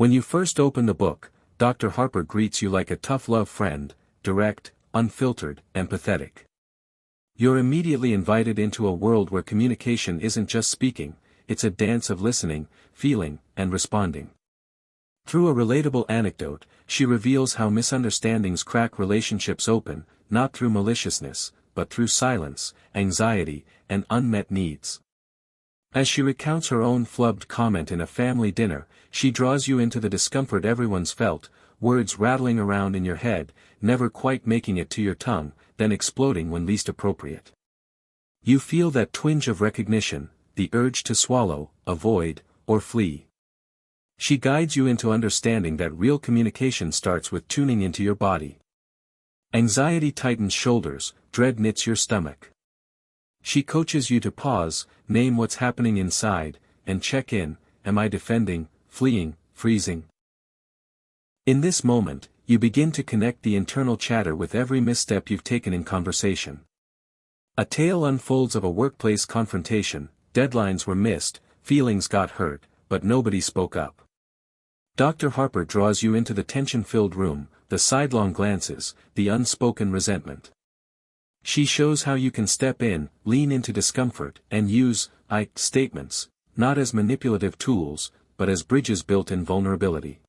When you first open the book, Dr. Harper greets you like a tough love friend, direct, unfiltered, empathetic. You're immediately invited into a world where communication isn't just speaking, it's a dance of listening, feeling, and responding. Through a relatable anecdote, she reveals how misunderstandings crack relationships open, not through maliciousness, but through silence, anxiety, and unmet needs. As she recounts her own flubbed comment in a family dinner, she draws you into the discomfort everyone's felt, words rattling around in your head, never quite making it to your tongue, then exploding when least appropriate. You feel that twinge of recognition, the urge to swallow, avoid, or flee. She guides you into understanding that real communication starts with tuning into your body. Anxiety tightens shoulders, dread knits your stomach. She coaches you to pause, name what's happening inside, and check in, am I defending, fleeing, freezing? In this moment, you begin to connect the internal chatter with every misstep you've taken in conversation. A tale unfolds of a workplace confrontation, deadlines were missed, feelings got hurt, but nobody spoke up. Dr. Harper draws you into the tension-filled room, the sidelong glances, the unspoken resentment. She shows how you can step in, lean into discomfort, and use "I" statements, not as manipulative tools, but as bridges built in vulnerability.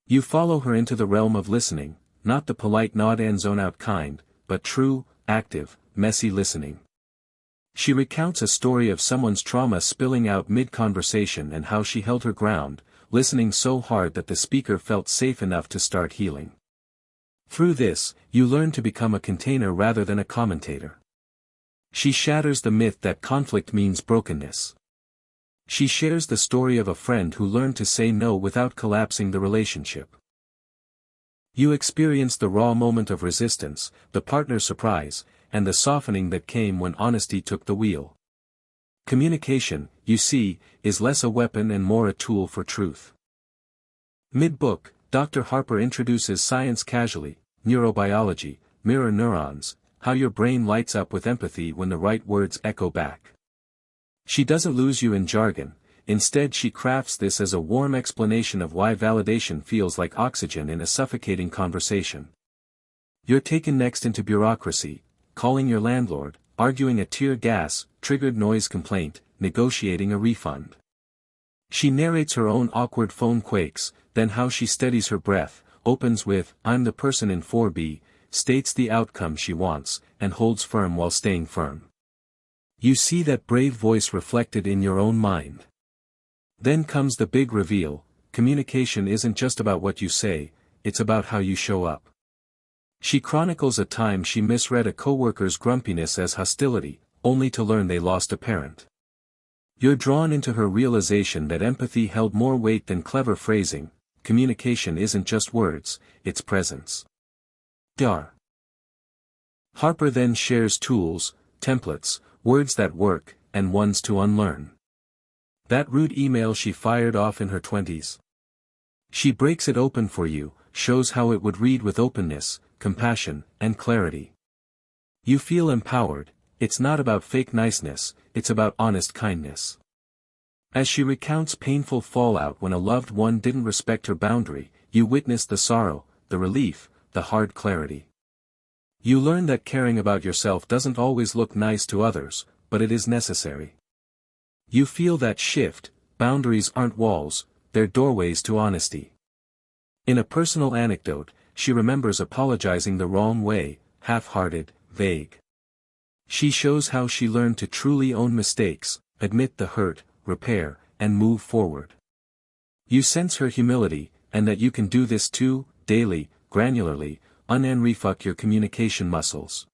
You follow her into the realm of listening, not the polite nod and zone out kind, but true, active, messy listening. She recounts a story of someone's trauma spilling out mid-conversation and how she held her ground, listening so hard that the speaker felt safe enough to start healing. Through this, you learn to become a container rather than a commentator. She shatters the myth that conflict means brokenness. She shares the story of a friend who learned to say no without collapsing the relationship. You experience the raw moment of resistance, the partner's surprise, and the softening that came when honesty took the wheel. Communication, you see, is less a weapon and more a tool for truth. Mid-book, Dr. Harper introduces science casually, neurobiology, mirror neurons, how your brain lights up with empathy when the right words echo back. She doesn't lose you in jargon, instead she crafts this as a warm explanation of why validation feels like oxygen in a suffocating conversation. You're taken next into bureaucracy, calling your landlord, arguing a tear gas, triggered noise complaint, negotiating a refund. She narrates her own awkward phone quakes, then how she steadies her breath, opens with, "I'm the person in 4B, states the outcome she wants, and holds firm while staying firm. You see that brave voice reflected in your own mind. Then comes the big reveal, communication isn't just about what you say, it's about how you show up. She chronicles a time she misread a coworker's grumpiness as hostility, only to learn they lost a parent. You're drawn into her realization that empathy held more weight than clever phrasing, communication isn't just words, it's presence. Dr. Harper then shares tools, templates, words that work, and ones to unlearn. That rude email she fired off in her 20s. She breaks it open for you, shows how it would read with openness, compassion, and clarity. You feel empowered, it's not about fake niceness, it's about honest kindness. As she recounts painful fallout when a loved one didn't respect her boundary, you witness the sorrow, the relief, the hard clarity. You learn that caring about yourself doesn't always look nice to others, but it is necessary. You feel that shift, boundaries aren't walls, they're doorways to honesty. In a personal anecdote, she remembers apologizing the wrong way, half-hearted, vague. She shows how she learned to truly own mistakes, admit the hurt, repair, and move forward. You sense her humility, and that you can do this too, daily, granularly, unfuck your communication muscles.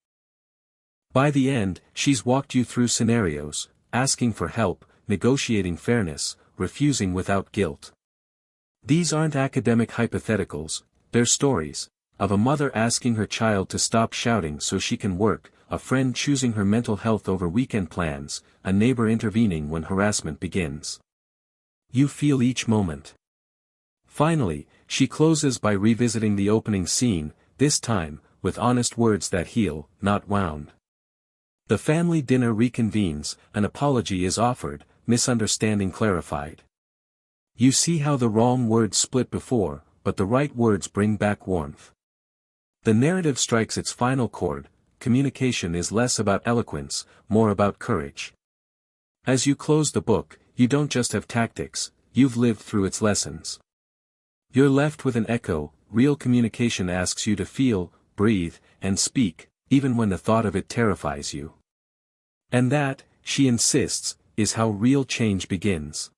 By the end, she's walked you through scenarios, asking for help, negotiating fairness, refusing without guilt. These aren't academic hypotheticals, they're stories, of a mother asking her child to stop shouting so she can work, a friend choosing her mental health over weekend plans, a neighbor intervening when harassment begins. You feel each moment. Finally, she closes by revisiting the opening scene, this time, with honest words that heal, not wound. The family dinner reconvenes, an apology is offered, misunderstanding clarified. You see how the wrong words split before, but the right words bring back warmth. The narrative strikes its final chord. Communication is less about eloquence, more about courage. As you close the book, you don't just have tactics, you've lived through its lessons. You're left with an echo. Real communication asks you to feel, breathe, and speak, even when the thought of it terrifies you. And that, she insists, is how real change begins.